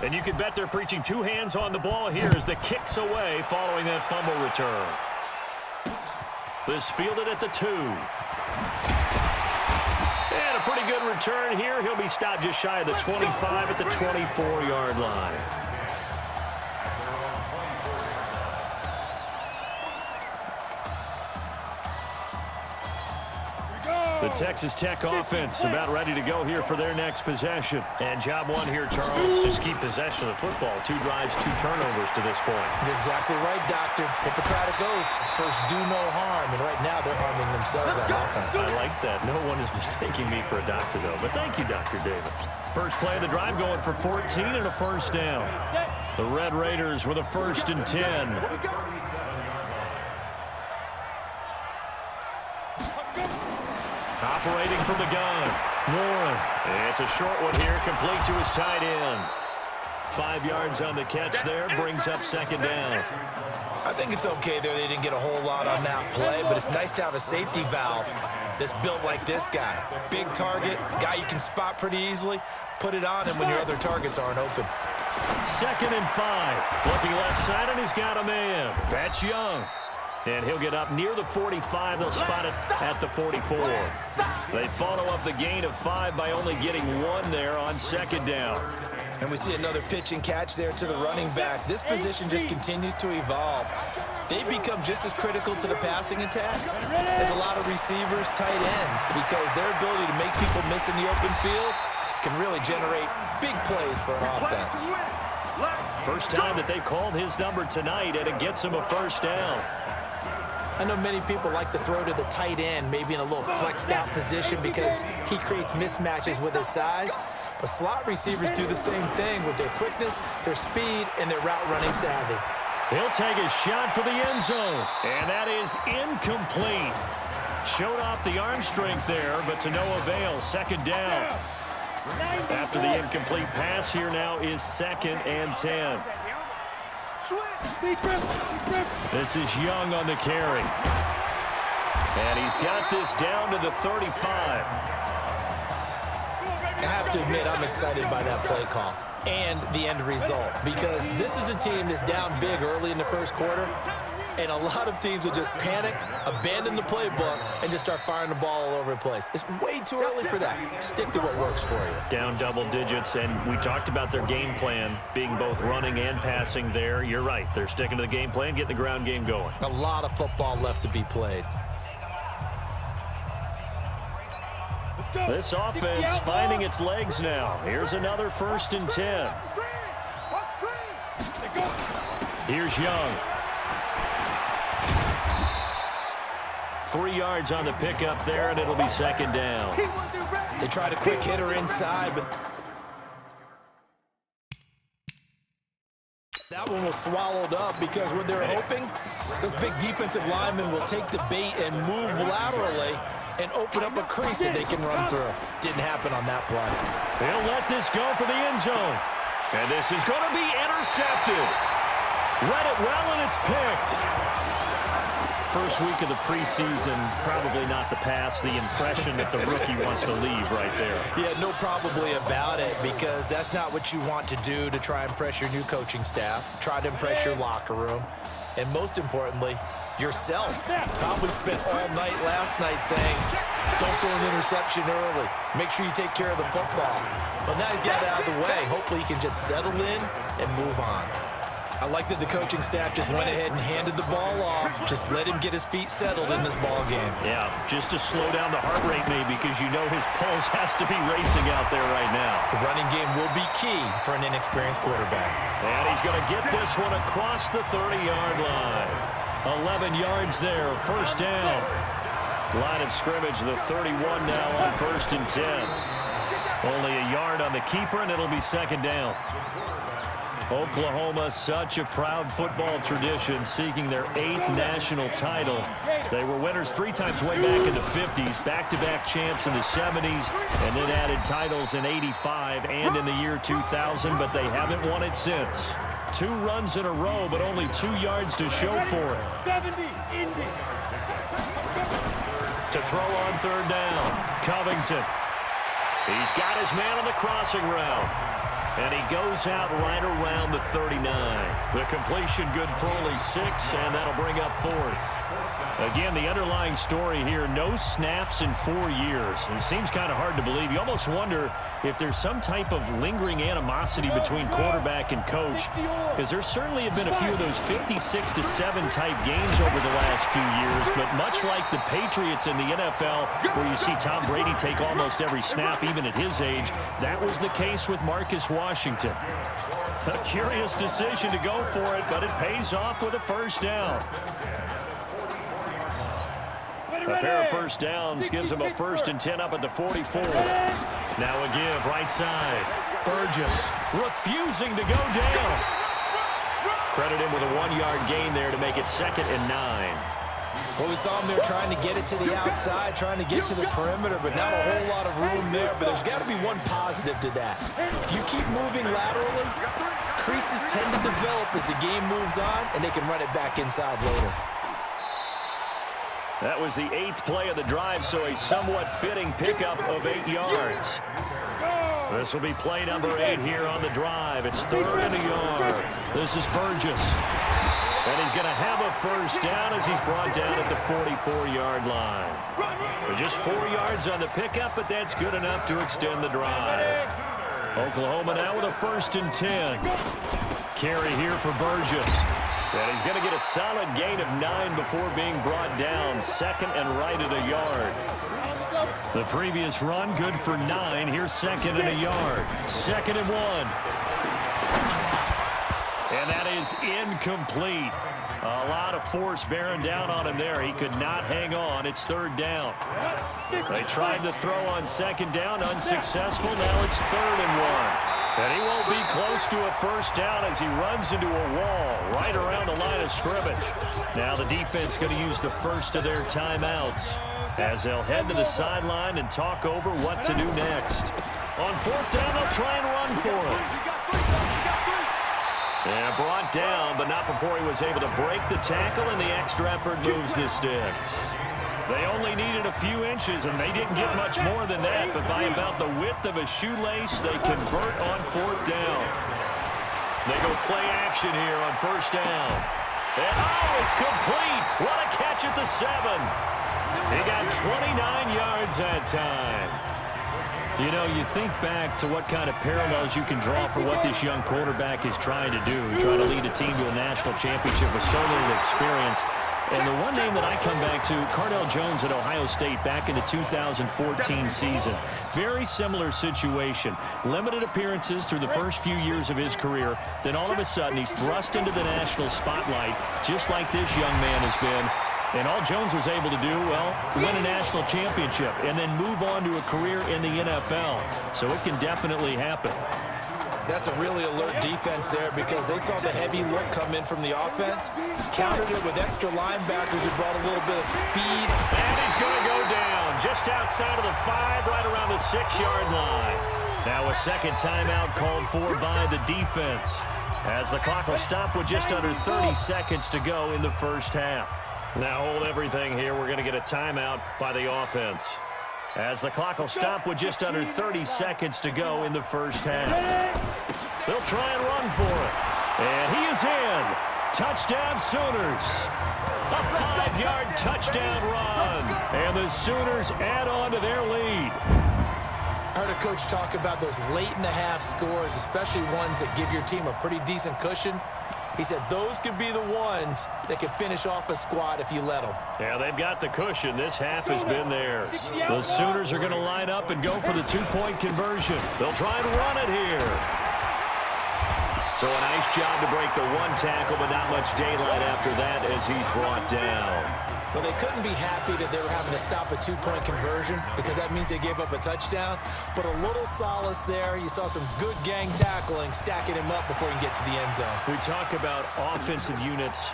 And you can bet they're preaching two hands on the ball here as the kick's away following that fumble return. This fielded at the 2. And a pretty good return here. He'll be stopped just shy of the 25 at the 24-yard line. The Texas Tech offense about ready to go here for their next possession. And job one here, Charles, just keep possession of the football. 2 drives, 2 turnovers to this point. You're exactly right, Doctor. Hippocratic oath. First, do no harm. And right now, they're harming themselves on offense. I like that. No one is mistaking me for a doctor, though. But thank you, Dr. Davis. First play of the drive going for 14 and a first down. The Red Raiders with a 1st and 10. Operating from the gun, Warren. It's a short one here, complete to his tight end. 5 yards on the catch there, brings up 2nd down. I think it's okay there. They didn't get a whole lot on that play, but it's nice to have a safety valve that's built like this guy. Big target, guy you can spot pretty easily. Put it on him when your other targets aren't open. 2nd and 5. Looking left side, and he's got a man. That's Young. And he'll get up near the 45. They'll spot it at the 44. They follow up the gain of 5 by only getting 1 there on 2nd down. And we see another pitch and catch there to the running back. This position just continues to evolve. They become just as critical to the passing attack as a lot of receivers, tight ends, because their ability to make people miss in the open field can really generate big plays for an offense. First time that they've called his number tonight, and it gets him a 1st down. I know many people like to throw to the tight end, maybe in a little flexed out position because he creates mismatches with his size. But slot receivers do the same thing with their quickness, their speed, and their route running savvy. He'll take a shot for the end zone, and that is incomplete. Showed off the arm strength there, but to no avail. 2nd down. After the incomplete pass, here now is 2nd and 10. This is Young on the carry. And he's got this down to the 35. I have to admit, I'm excited by that play call and the end result, because this is a team that's down big early in the 1st quarter, and a lot of teams will just panic, abandon the playbook, and just start firing the ball all over the place. It's way too early for that. Stick to what works for you. Down double digits, and we talked about their game plan being both running and passing there. You're right. They're sticking to the game plan, getting the ground game going. A lot of football left to be played. This offense finding its legs now. Here's another 1st and 10. Here's Young. 3 yards on the pickup there, and it'll be 2nd down. They tried a quick hitter inside, but that one was swallowed up because what they're hoping, those big defensive linemen will take the bait and move laterally and open up a crease that they can run through. Didn't happen on that play. They'll let this go for the end zone. And this is going to be intercepted. Read it well, and it's picked. First week of the preseason, probably not the pass, the impression that the rookie wants to leave right there. Yeah, no probably about it, because that's not what you want to do to try and impress your new coaching staff, try to impress your locker room, and most importantly, yourself. Probably spent all night last night saying, don't throw an interception early. Make sure you take care of the football. But now he's got it out of the way. Hopefully he can just settle in and move on. I like that the coaching staff just went ahead and handed the ball off. Just let him get his feet settled in this ball game. Yeah, just to slow down the heart rate maybe, because you know his pulse has to be racing out there right now. The running game will be key for an inexperienced quarterback. And he's going to get this one across the 30-yard line. 11 yards there, 1st down. Line of scrimmage, the 31 now on 1st and 10. Only a yard on the keeper, and it'll be 2nd down. Oklahoma, such a proud football tradition, seeking their 8th national title. They were winners 3 times way back in the 50s, back-to-back champs in the 70s, and then added titles in 85 and in the year 2000, but they haven't won it since. 2 runs in a row, but only 2 yards to show for it. To throw on 3rd down, Covington. He's got his man on the crossing route. And he goes out right around the 39. The completion good for only 6, and that'll bring up 4th. Again, the underlying story here, no snaps in 4 years. It seems kind of hard to believe. You almost wonder if there's some type of lingering animosity between quarterback and coach, because there certainly have been a few of those 56-7 type games over the last few years, but much like the Patriots in the NFL, where you see Tom Brady take almost every snap, even at his age, that was the case with Marcus Washington. A curious decision to go for it, but it pays off with a first down. A pair of first downs gives him a 1st and 10 up at the 44. Now a give right side. Burgess refusing to go down. Credit him with a 1-yard gain there to make it 2nd and 9. Well, we saw him there trying to get it to the outside, trying to get to the perimeter, but not a whole lot of room there. But there's got to be one positive to that. If you keep moving laterally, creases tend to develop as the game moves on, and they can run it back inside later. That was the 8th play of the drive, so a somewhat fitting pickup of 8 yards. This will be play number 8 here on the drive. It's 3rd and a yard. This is Burgess. And he's going to have a first down as he's brought down at the 44-yard line. Just 4 yards on the pickup, but that's good enough to extend the drive. Oklahoma now with a 1st and 10. Carry here for Burgess. And he's going to get a solid gain of 9 before being brought down. 2nd and right at a yard. The previous run good for 9. Here's 2nd and a yard. 2nd and 1. And that is incomplete. A lot of force bearing down on him there. He could not hang on. It's 3rd down. They tried to throw on 2nd down. Unsuccessful. Now it's 3rd and 1. And he won't be close to a first down as he runs into a wall right around the line of scrimmage. Now the defense going to use the first of their timeouts as they'll head to the sideline and talk over what to do next. On 4th down, they'll try and run for it. And brought down, but not before he was able to break the tackle, and the extra effort moves the sticks. They only needed a few inches, and they didn't get much more than that, but by about the width of a shoelace, they convert on 4th down. They go play action here on 1st down. And, oh, it's complete. What a catch at the 7. He got 29 yards that time. You know, you think back to what kind of parallels you can draw for what this young quarterback is trying to do, try to lead a team to a national championship with so little experience. And the one name that I come back to, Cardale Jones at Ohio State back in the 2014 season. Very similar situation. Limited appearances through the first few years of his career. Then all of a sudden, he's thrust into the national spotlight, just like this young man has been. And all Jones was able to do, well, win a national championship and then move on to a career in the NFL. So it can definitely happen. That's a really alert defense there because they saw the heavy look come in from the offense, countered it with extra linebackers who brought a little bit of speed. And he's going to go down just outside of the 5, right around the 6-yard line. Now a 2nd timeout called for by the defense as the clock will stop with just under 30 seconds to go in the first half. Now hold everything here. We're going to get a timeout by the offense as the clock will stop with just under 30 seconds to go in the first half. They'll try and run for it. And he is in. Touchdown Sooners. A 5-yard touchdown run. And the Sooners add on to their lead. I heard a coach talk about those late-in-the-half scores, especially ones that give your team a pretty decent cushion. He said those could be the ones that can finish off a squad if you let them. Yeah, they've got the cushion. This half has been theirs. The Sooners are going to line up and go for the 2-point conversion. They'll try and run it here. So a nice job to break the 1 tackle, but not much daylight after that as he's brought down. Well, they couldn't be happy that they were having to stop a 2-point conversion because that means they gave up a touchdown. But a little solace there. You saw some good gang tackling, stacking him up before he can get to the end zone. We talk about offensive units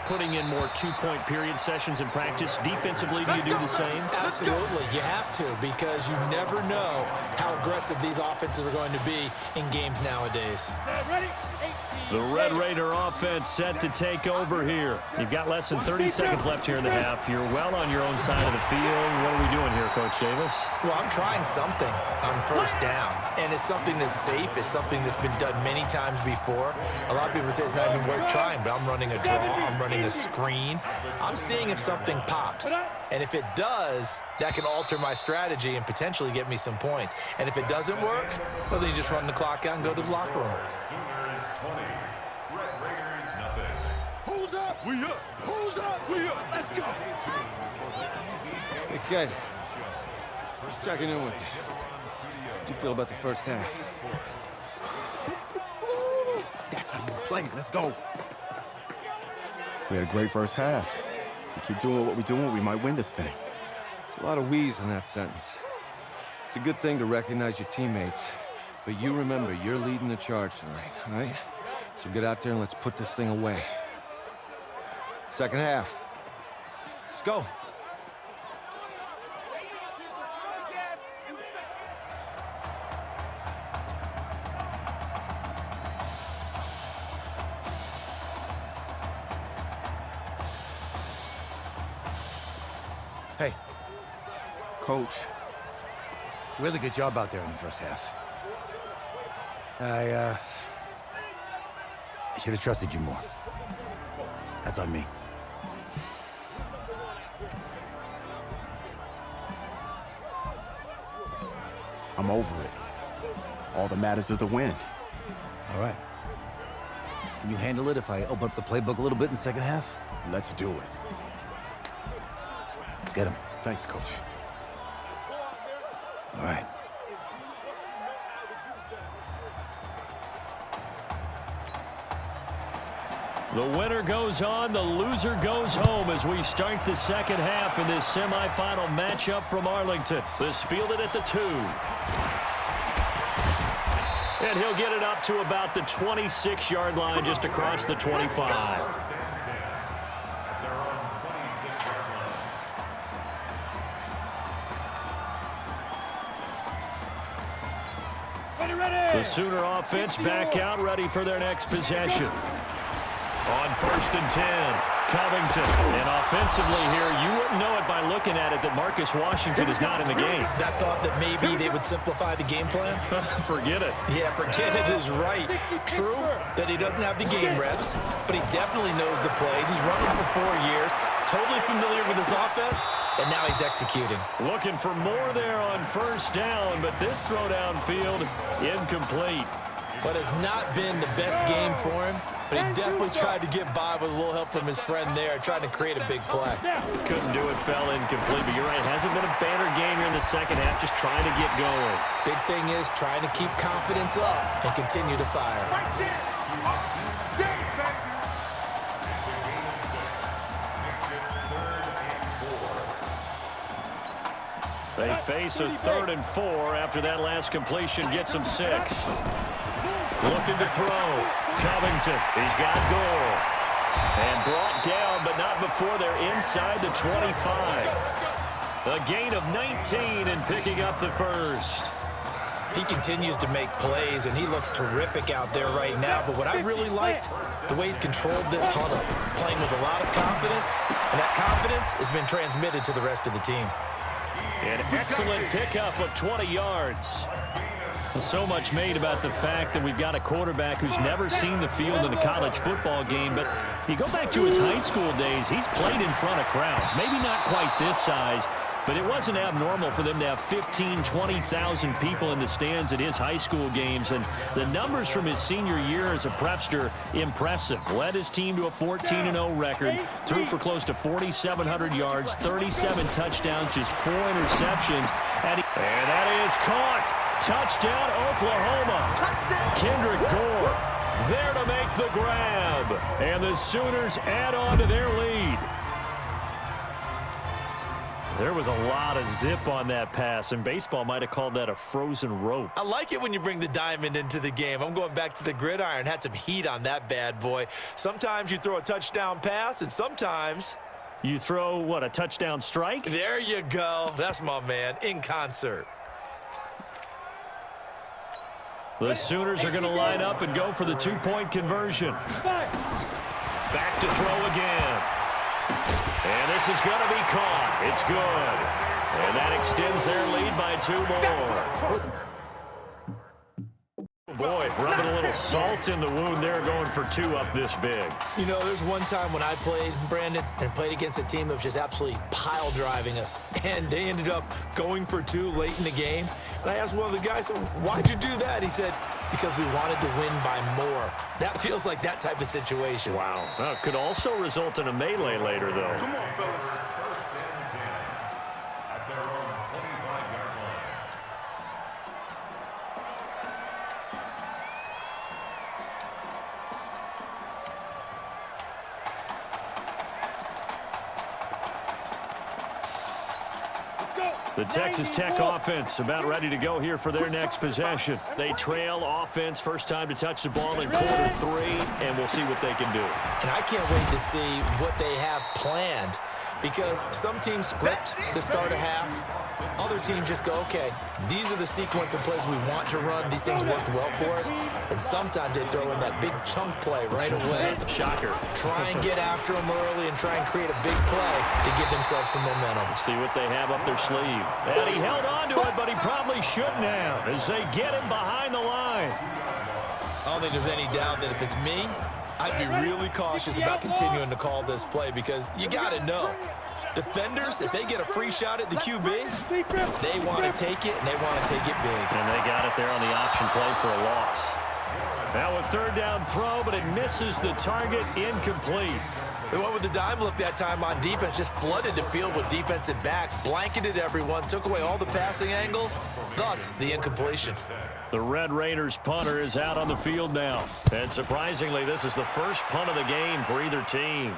putting in more two-point period sessions in practice. Defensively, do you do the same? Absolutely. You have to, because you never know how aggressive these offenses are going to be in games nowadays. The Red Raider offense set to take over here. You've got less than 30 seconds left here in the half. You're well on your own side of the field. What are we doing here, Coach Davis? Well, I'm trying something on first down, and it's something that's safe. It's something that's been done many times before. A lot of people say it's not even worth trying, but I'm running a draw. I'm running a screen. I'm seeing if something pops. And if it does, that can alter my strategy and potentially get me some points. And if it doesn't work, well, then you just run the clock out and go to the locker room. Who's up? We up. Who's up? We up. Let's go. Hey, kid. Just checking in with you. How do you feel about the first half? That's how you play. Let's go. We had a great first half. We keep doing what we're doing, we might win this thing. There's a lot of we's in that sentence. It's a good thing to recognize your teammates, but you remember, you're leading the charge tonight, all right? So get out there and let's put this thing away. Second half. Let's go. Hey, Coach, really good job out there in the first half. I should have trusted you more. That's on me. I'm over it. All that matters is the win. All right. Can you handle it if I open up the playbook a little bit in the second half? Let's do it. Let's get him. Thanks, Coach. All right. The winner goes on, the loser goes home as we start the second half in this semifinal matchup from Arlington. This fielded at the 2. And he'll get it up to about the 26-yard line just across the 25. The Sooner offense back out, ready for their next possession. On first and 10, Covington. And offensively here, you wouldn't know it by looking at it that Marcus Washington is not in the game. That thought that maybe they would simplify the game plan? Forget it. Yeah, forget it is right. True that he doesn't have the game reps, but he definitely knows the plays. He's run them for 4 years, totally familiar with his offense, and now he's executing. Looking for more there on first down, but this throw downfield, incomplete. But it's not been the best game for him, but he definitely tried to get by with a little help from his friend there, trying to create a big play. Couldn't do it, fell incomplete, but you're right, it hasn't been a banner game here in the second half, just trying to get going. Big thing is trying to keep confidence up and continue to fire. They face a 3rd and 4 after that last completion gets them 6. Looking to throw. Covington, he's got Gore. And brought down, but not before they're inside the 25. A gain of 19 and picking up the first. He continues to make plays, and he looks terrific out there right now. But what I really liked, the way he's controlled this huddle, playing with a lot of confidence, and that confidence has been transmitted to the rest of the team. An excellent pickup of 20 yards. So much made about the fact that we've got a quarterback who's never seen the field in a college football game, but you go back to his high school days, he's played in front of crowds. Maybe not quite this size, but it wasn't abnormal for them to have 15,000, 20,000 people in the stands at his high school games, and the numbers from his senior year as a prepster, impressive. Led his team to a 14-0 record, threw for close to 4,700 yards, 37 touchdowns, just 4 interceptions, and that is caught. Touchdown, Oklahoma. Kendrick Gore there to make the grab, and the Sooners add on to their lead. There was a lot of zip on that pass, and baseball might have called that a frozen rope. I like it when you bring the diamond into the game. I'm going back to the gridiron. Had some heat on that bad boy. Sometimes you throw a touchdown pass, and sometimes you throw, what, a touchdown strike? There you go. That's my man, in concert. The Sooners are going to line up and go for the two-point conversion. Back to throw again. And this is going to be caught. It's good. And that extends their lead by 2 more. Boy, rubbing a little salt in the wound there, going for 2 up this big. You know, there's one time when I played, Brandon, and played against a team that was just absolutely pile driving us, and they ended up going for 2 late in the game. And I asked one of the guys, why'd you do that? He said, because we wanted to win by more. That feels like that type of situation. Wow. Well, it could also result in a melee later, though. Come on, fellas. First and 10 at their own 25-yard line. The Texas Tech offense about ready to go here for their next possession. They trail offense, first time to touch the ball in quarter 3, and we'll see what they can do. And I can't wait to see what they have planned, because some teams script to start a half. Other teams just go, okay, these are the sequence of plays we want to run. These things worked well for us. And sometimes they throw in that big chunk play right away. Shocker. Try and get after them early and try and create a big play to give themselves some momentum. See what they have up their sleeve. And he held on to it, but he probably shouldn't have, as they get him behind the line. I don't think there's any doubt that if it's me, I'd be really cautious about continuing to call this play, because you got to know, defenders, if they get a free shot at the QB, they want to take it, and they want to take it big. And they got it there on the option play for a loss. Now a third down throw, but it misses the target, incomplete. They went with the dime look that time on defense, just flooded the field with defensive backs, blanketed everyone, took away all the passing angles, thus the incompletion. The Red Raiders punter is out on the field now. And surprisingly, this is the first punt of the game for either team.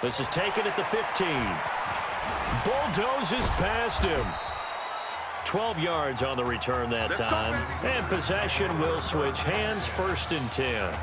This is taken at the 15. Bulldozes past him. 12 yards on the return that time. And possession will switch hands, first and 10.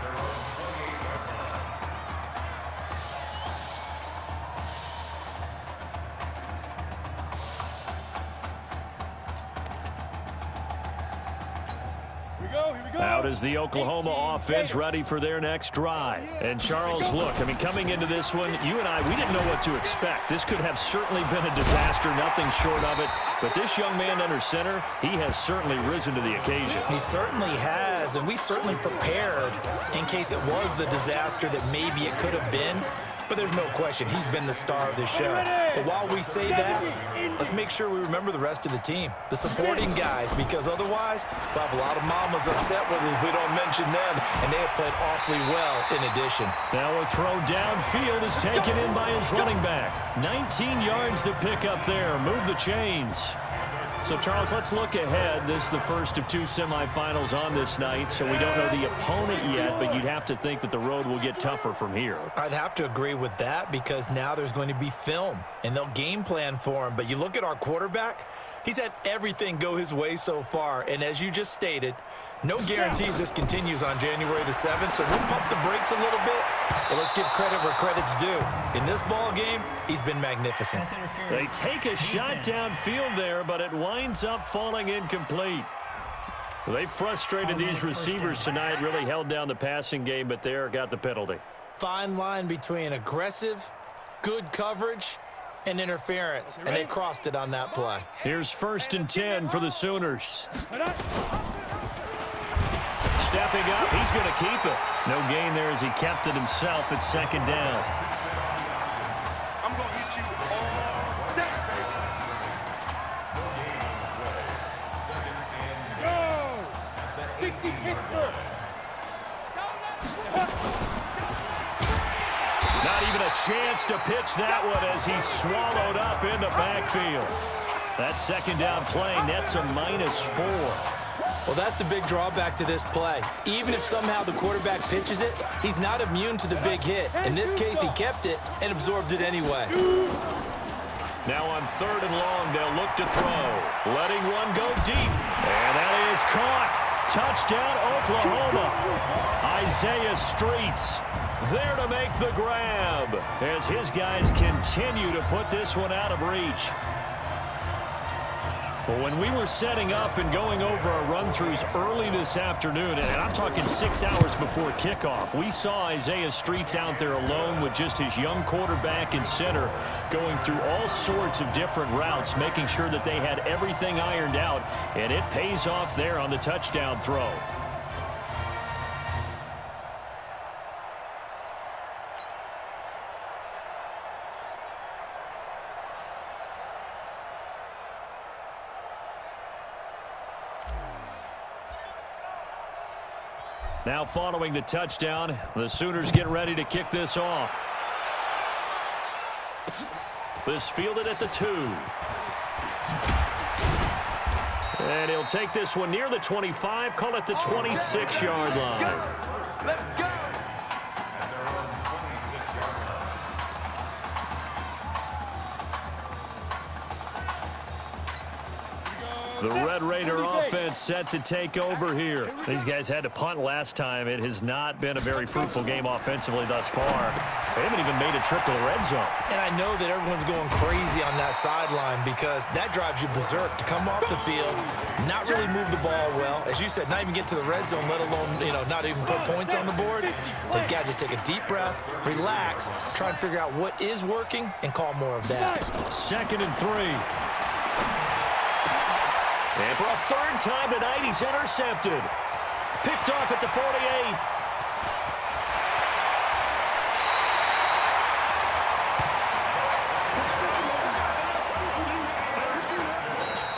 Out is the Oklahoma offense, ready for their next drive. And Charles, look, I mean, coming into this one, you and I, we didn't know what to expect. This could have certainly been a disaster, nothing short of it. But this young man under center, he has certainly risen to the occasion. He certainly has, and we certainly prepared in case it was the disaster that maybe it could have been. But there's no question, he's been the star of this show. But while we say that, let's make sure we remember the rest of the team, the supporting guys, because otherwise we'll have a lot of mamas upset with us if we don't mention them, and they have played awfully well in addition. Now a throw downfield is taken in by his running back. 19 yards to pick up there. Move the chains. So, Charles, let's look ahead. This is the first of 2 semifinals on this night, so we don't know the opponent yet, but you'd have to think that the road will get tougher from here. I'd have to agree with that, because now there's going to be film, and they'll game plan for him. But you look at our quarterback, he's had everything go his way so far, and as you just stated, no guarantees this continues on January the 7th, so we'll pump the brakes a little bit, but let's give credit where credit's due. In this ball game, he's been magnificent. They take a shot downfield there, but it winds up falling incomplete. They frustrated these receivers tonight, really held down the passing game, but there got the penalty. Fine line between aggressive, good coverage, and interference, and they crossed it on that play. Here's first and 10 for the Sooners. Stepping up, he's going to keep it. No gain there as he kept it himself at second down. I'm going to hit you all day. Go! 60 Pittsburgh. Not even a chance to pitch that one as he's swallowed up in the backfield. That second down play nets a -4. Well, that's the big drawback to this play. Even if somehow the quarterback pitches it, he's not immune to the big hit. In this case, he kept it and absorbed it anyway. Now on 3rd and long, they'll look to throw. Letting one go deep. And that is caught. Touchdown, Oklahoma. Isaiah Streets there to make the grab as his guys continue to put this one out of reach. Well, when we were setting up and going over our run-throughs early this afternoon, and I'm talking 6 hours before kickoff, we saw Isaiah Streets out there alone with just his young quarterback and center going through all sorts of different routes, making sure that they had everything ironed out, and it pays off there on the touchdown throw. Now following the touchdown, the Sooners get ready to kick this off. This fielded at the 2. And he'll take this one near the 25, call it the 26-yard line. Let's go. The Red Raider offense set to take over here. These guys had to punt last time. It has not been a very fruitful game offensively thus far. They haven't even made a trip to the red zone. And I know that everyone's going crazy on that sideline because that drives you berserk to come off the field, not really move the ball well. As you said, not even get to the red zone, let alone, not even put points on the board. They've got to just take a deep breath, relax, try and figure out what is working and call more of that. 2nd and 3. And for a 3rd time tonight, he's intercepted. Picked off at the 48.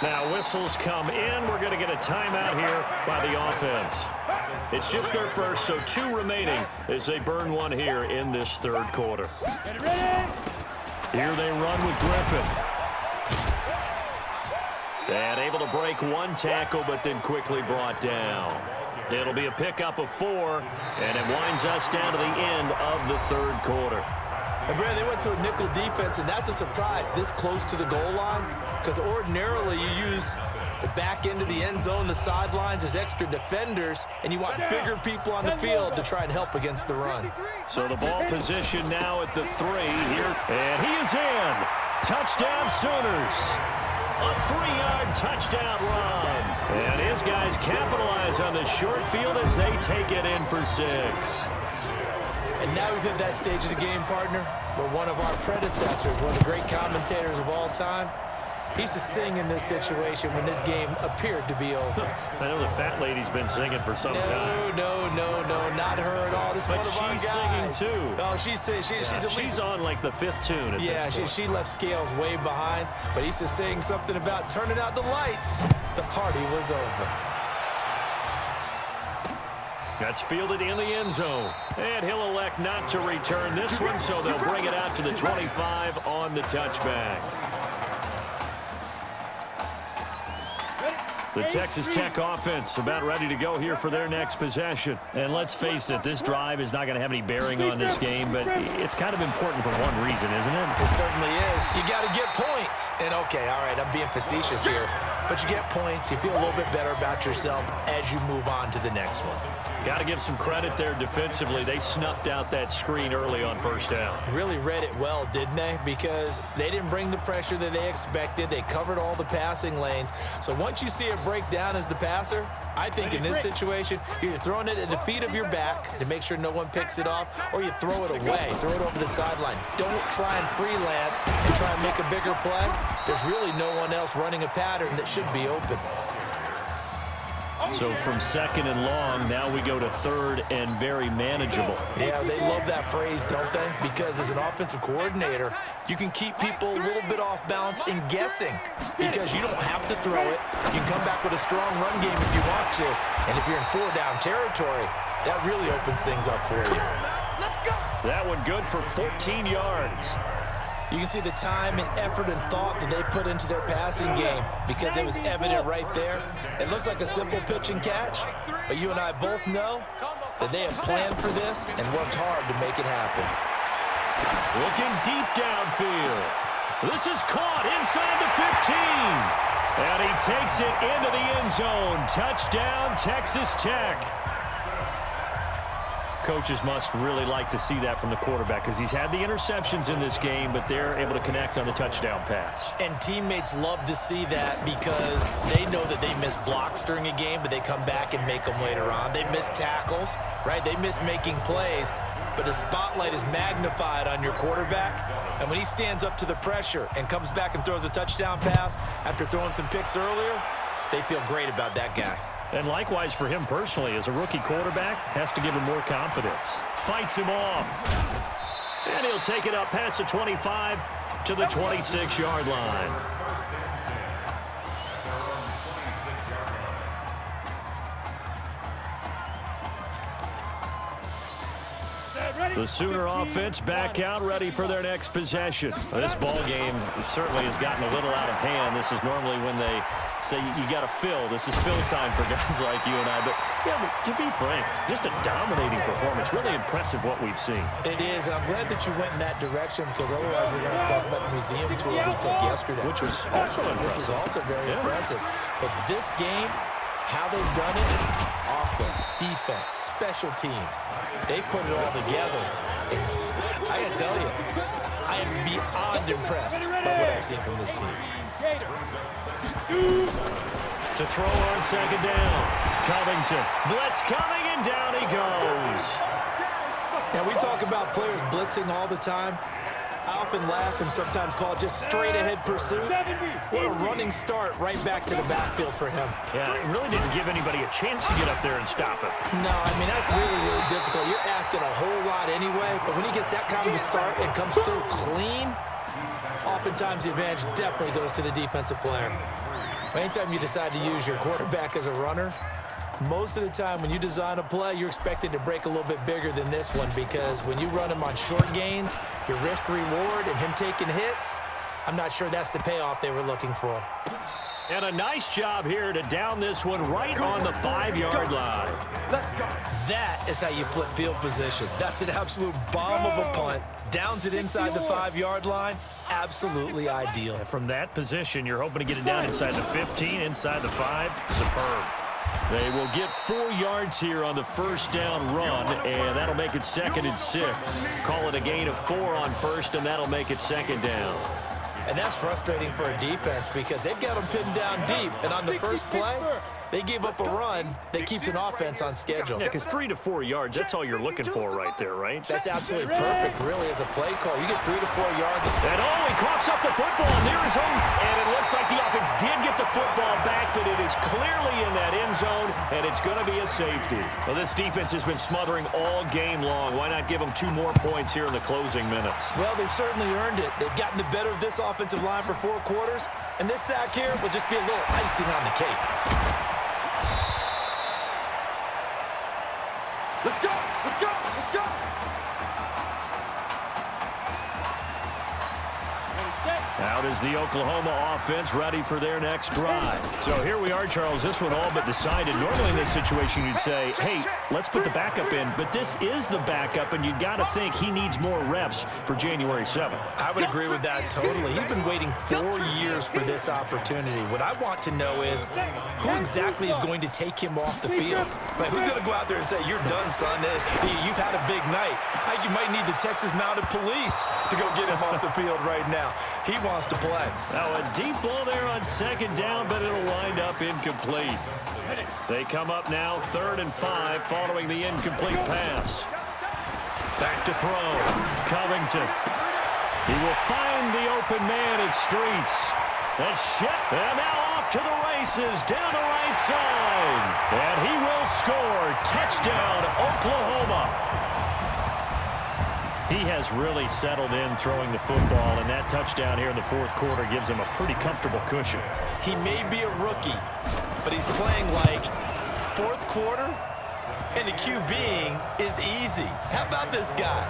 Now whistles come in. We're going to get a timeout here by the offense. It's just their first, so 2 remaining as they burn one here in this 3rd quarter. Here they run with Griffin. And able to break one tackle, but then quickly brought down. It'll be a pickup of 4, and it winds us down to the end of the 3rd quarter. And Brad, they went to a nickel defense, and that's a surprise this close to the goal line, because ordinarily you use the back end of the end zone, the sidelines as extra defenders, and you want bigger people on the field to try and help against the run. So the ball position now at the 3 here, and he is in. Touchdown Sooners. A 3-yard touchdown run. And his guys capitalize on the short field as they take it in for 6. And now we've hit that stage of the game, partner, where one of our predecessors, one of the great commentators of all time, he used to sing in this situation when this game appeared to be over. I know the fat lady's been singing for some time. No, not her at all. This is one of our she's guys. singing too. Oh, she's at least she's on like the 5th tune at this point. She left Scales way behind, but he used to sing something about turning out the lights. The party was over. That's fielded in the end zone. And he'll elect not to return this one, so they'll bring it out to the 25 on the touchback. The Texas Tech offense about ready to go here for their next possession. And let's face it, this drive is not going to have any bearing on this game, but it's kind of important for one reason, isn't it? It certainly is. You got to get points. And okay, all right, I'm being facetious here, but you get points. You feel a little bit better about yourself as you move on to the next one. Got to give some credit there defensively. They snuffed out that screen early on 1st down. Really read it well, didn't they? Because they didn't bring the pressure that they expected. They covered all the passing lanes. So once you see it break down as the passer, I think in this situation, you're either throwing it at the feet of your back to make sure no one picks it off, or you throw it away, throw it over the sideline. Don't try and freelance and try and make a bigger play. There's really no one else running a pattern that should be open. So from 2nd and long, now we go to 3rd and very manageable. Yeah, they love that phrase, don't they? Because as an offensive coordinator, you can keep people a little bit off balance and guessing because you don't have to throw it. You can come back with a strong run game if you want to. And if you're in 4-down territory, that really opens things up for you. That one good for 14 yards. You can see the time and effort and thought that they put into their passing game because it was evident right there. It looks like a simple pitch and catch, but you and I both know that they have planned for this and worked hard to make it happen. Looking deep downfield. This is caught inside the 15. And he takes it into the end zone. Touchdown, Texas Tech. Coaches must really like to see that from the quarterback because he's had the interceptions in this game, but they're able to connect on the touchdown pass. And teammates love to see that because they know that they miss blocks during a game, but they come back and make them later on. They miss tackles, right? They miss making plays, but the spotlight is magnified on your quarterback. And when he stands up to the pressure and comes back and throws a touchdown pass after throwing some picks earlier, they feel great about that guy. And likewise for him personally, as a rookie quarterback, has to give him more confidence. Fights him off. And he'll take it up past the 25 to the 26-yard line. The Sooner offense back out, ready for their next possession. This ball game certainly has gotten a little out of hand. This is normally when they say you got to fill. This is fill time for guys like you and I. But, yeah, but to be frank, just a dominating performance. Really impressive what we've seen. It is, and I'm glad that you went in that direction because otherwise we're going to talk about the museum tour we took yesterday. Which was also impressive. Which was also very impressive. But this game, how they've done it, offense, defense, special teams, they put it all together. And I got to tell you, I am beyond impressed by what I've seen from this team. To throw on second down. Covington. Blitz coming, and down he goes. Now, we talk about players blitzing all the time. I often laugh and sometimes call it just straight-ahead pursuit. What a running start right back to the backfield for him. Yeah, it really didn't give anybody a chance to get up there and stop him. No, I mean, that's really, really difficult. You're asking a whole lot anyway, but when he gets that kind of a start and comes through clean, oftentimes the advantage definitely goes to the defensive player. Anytime you decide to use your quarterback as a runner, most of the time when you design a play, you're expected to break a little bit bigger than this one because when you run him on short gains, your risk-reward and him taking hits, I'm not sure that's the payoff they were looking for. And a nice job here to down this one right on the 5-yard line. That is how you flip field position. That's an absolute bomb of a punt. Downs it inside the 5-yard line. Absolutely ideal. From that position, you're hoping to get it down inside the 15, inside the 5. Superb. They will get 4 yards here on the first down run, and that'll make it 2nd and 6. Call it a gain of 4 on first, and that'll make it 2nd down. And that's frustrating for a defense because they've got them pinned down deep. And on the first play, they gave up a run that keeps an offense on schedule. Yeah, because 3 to 4 yards, that's all you're looking for right there, right? That's absolutely perfect, really, as a play call. You get 3 to 4 yards. And he coughs up the football near his own. And it looks like the offense did get the football back, but it is clearly in that end zone, and it's going to be a safety. Well, this defense has been smothering all game long. Why not give them 2 more points here in the closing minutes? Well, they've certainly earned it. They've gotten the better of this offensive line for 4 quarters, and this sack here will just be a little icing on the cake. Let's go! Let's go! Let's go! Out is the Oklahoma offense ready for their next drive. So here we are, Charles. This one all but decided. Normally in this situation you'd say, hey, let's put the backup in. But this is the backup, and you've got to think he needs more reps for January 7th. I would agree with that totally. He's been waiting 4 years for this opportunity. What I want to know is who exactly is going to take him off the field? Like, who's going to go out there and say, you're done, son. You've had a big night. You might need the Texas Mounted Police to go get him off the field right now. He wants to play. Now a deep ball there on second down, but it'll wind up incomplete. They come up now 3rd and 5 following the incomplete pass. Back to throw. Covington. He will find the open man at Streets. That's Shep. And now off to the races down the right side. And he will score. Touchdown, Oklahoma. He has really settled in throwing the football, and that touchdown here in the 4th quarter gives him a pretty comfortable cushion. He may be a rookie, but he's playing like 4th quarter, and the QBing is easy. How about this guy?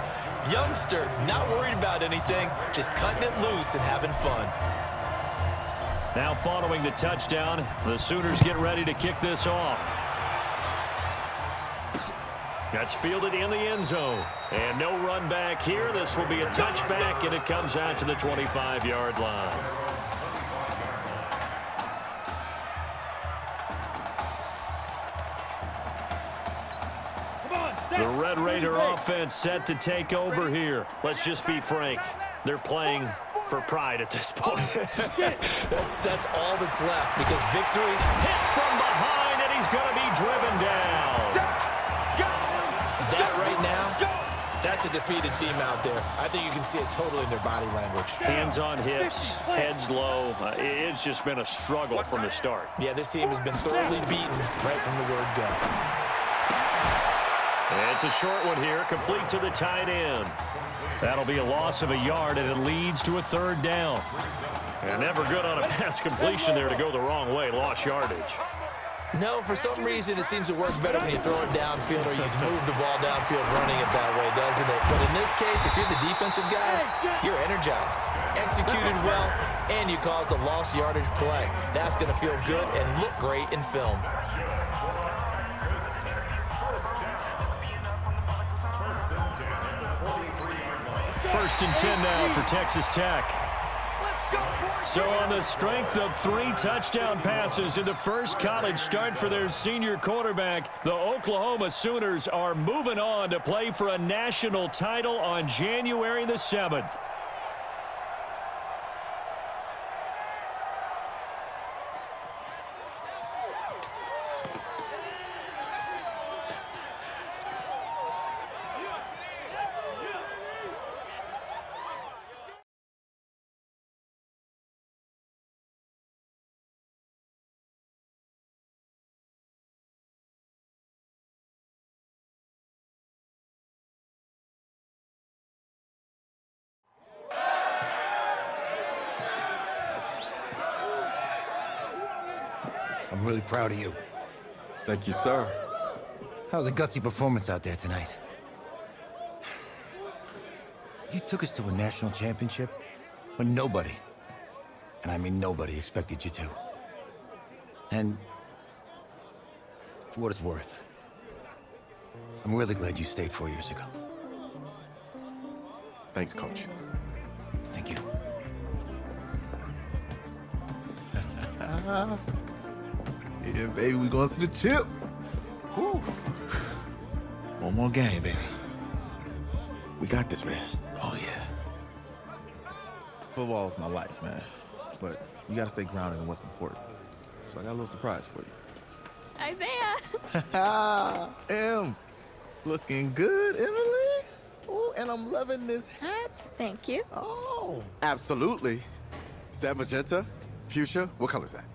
Youngster, not worried about anything, just cutting it loose and having fun. Now following the touchdown, the Sooners get ready to kick this off. That's fielded in the end zone. And no run back here. This will be a touchback, and it comes out to the 25-yard line. The Red Raider offense set to take over here. Let's just be frank. They're playing for pride at this point. That's all that's left, because victory Hit from behind, and he's going to be driven down. that right now, that's a defeated team out there. I think you can see it totally in their body language. Hands on hips, heads low. It's just been a struggle from the start. Yeah, this team has been thoroughly beaten right from the word go. It's a short one here, complete to the tight end. That'll be a loss of a yard, and it leads to a third down. And never good on a pass completion there to go the wrong way. Lost yardage. No, for some reason, it seems to work better when you throw it downfield or you move the ball downfield running it that way, doesn't it? But in this case, if you're the defensive guys, you're energized, executed well, and you caused a lost yardage play. That's going to feel good and look great in film. First and 10 now for Texas Tech. So on the strength of 3 touchdown passes in the first college start for their senior quarterback, the Oklahoma Sooners are moving on to play for a national title on January the 7th. I'm really proud of you. Thank you, sir. How's a gutsy performance out there tonight? You took us to a national championship when nobody, and I mean nobody, expected you to. And for what it's worth, I'm really glad you stayed 4 years ago. Thanks, Coach. Thank you. Yeah, baby, we going to the chip. Woo. One more game, baby. We got this, man. Oh, yeah. Football is my life, man. But you got to stay grounded in what's important. So I got a little surprise for you. Isaiah! Em, looking good, Emily. Oh, and I'm loving this hat. Thank you. Oh. Absolutely. Is that magenta? Fuchsia? What color is that?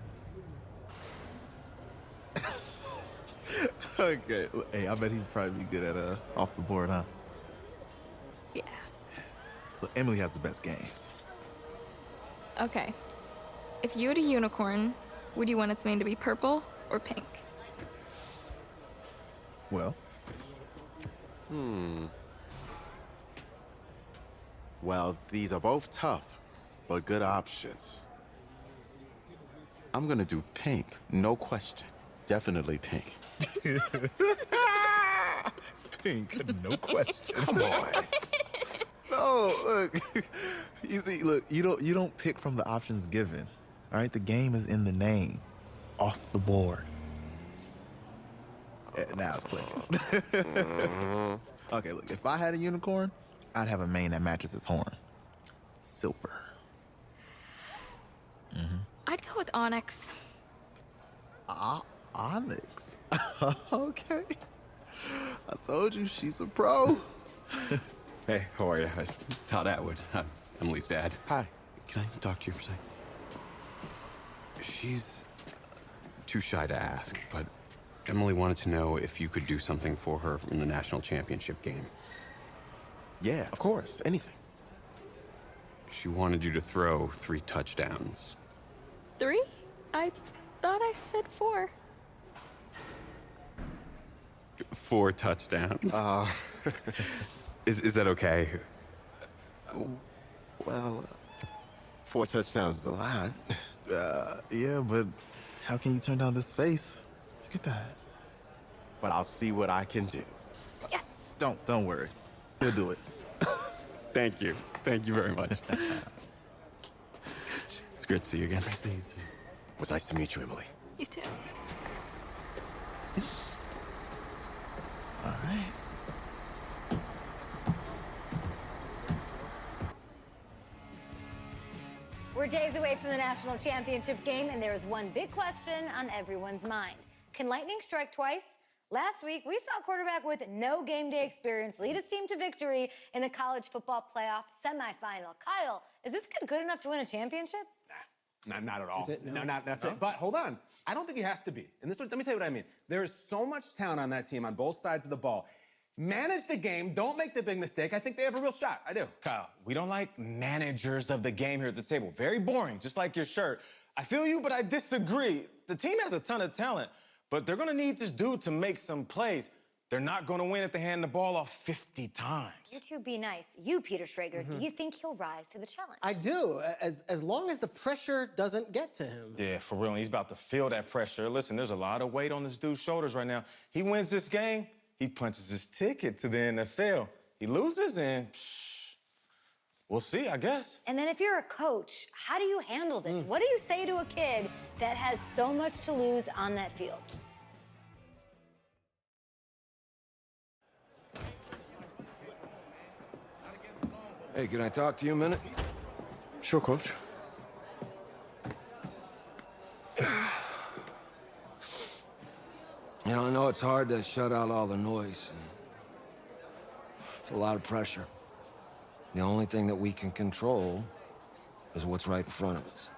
Okay. Hey, I bet he'd probably be good at off the board, huh? Yeah. Look, Emily has the best games. Okay. If you had a unicorn, would you want its mane to be purple or pink? Well, Well, these are both tough, but good options. I'm gonna do pink, no question. Definitely pink. pink, no question. Come on. No, look. You see, look, you don't pick from the options given. All right, the game is in the name. Off the board. Now it's playing. Okay, look, if I had a unicorn, I'd have a mane that matches its horn. Silver. I'd go with onyx. Onyx. Okay. I told you she's a pro. Hey, how are you? Todd Atwood. I'm Emily's dad. Hi. Can I talk to you for a second? She's too shy to ask, but Emily wanted to know if you could do something for her in the national championship game. Yeah, of course. Anything. She wanted you to throw 3 touchdowns. 3? I thought I said 4. 4 touchdowns. Is that okay? Well, 4 touchdowns is a lot. Yeah, but how can you turn down this face? Look at that. But I'll see what I can do. Yeah. Don't worry. He'll do it. Thank you. Thank you very much. It's great to see you again. It was nice to meet you, Emily. You too. All right. We're days away from the national championship game, and there is one big question on everyone's mind. Can lightning strike twice? Last week, we saw a quarterback with no game day experience lead his team to victory in the college football playoff semifinal. Kyle, is this kid good enough to win a championship? Nah, not at all. That's it? No, that's it. But hold on. I don't think he has to be. And let me tell you what I mean. There is so much talent on that team on both sides of the ball. Manage the game. Don't make the big mistake. I think they have a real shot. I do. Kyle, we don't like managers of the game here at the table. Very boring, just like your shirt. I feel you, but I disagree. The team has a ton of talent, but they're going to need this dude to make some plays. They're not going to win if they hand the ball off 50 times. You two be nice. You, Peter Schrager, do you think he'll rise to the challenge? I do, as long as the pressure doesn't get to him. Yeah, for real. He's about to feel that pressure. Listen, there's a lot of weight on this dude's shoulders right now. He wins this game, he punches his ticket to the NFL. He loses, and we'll see, I guess. And then if you're a coach, how do you handle this? What do you say to a kid that has so much to lose on that field? Hey, can I talk to you a minute? Sure, Coach. You know, I know it's hard to shut out all the noise. And it's a lot of pressure. The only thing that we can control is what's right in front of us.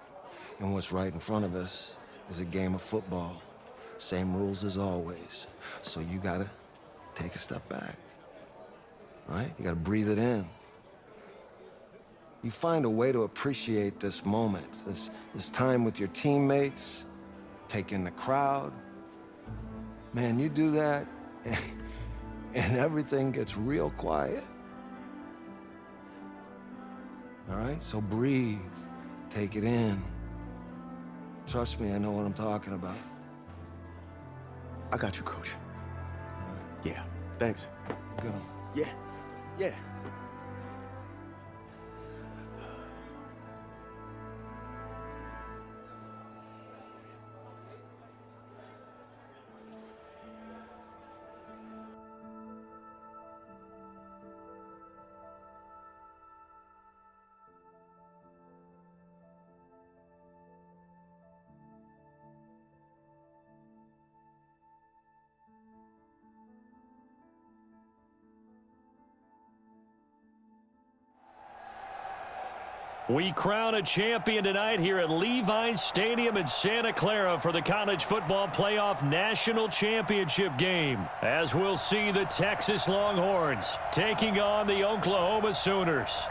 And what's right in front of us is a game of football. Same rules as always. So you gotta take a step back. All right? You gotta breathe it in. You find a way to appreciate this moment, this time with your teammates, take in the crowd. Man, you do that, and everything gets real quiet. All right? So breathe, take it in. Trust me, I know what I'm talking about. I got you, Coach. Yeah, thanks. Good. Yeah. We crown a champion tonight here at Levi's Stadium in Santa Clara for the College Football Playoff National Championship game, as we'll see the Texas Longhorns taking on the Oklahoma Sooners.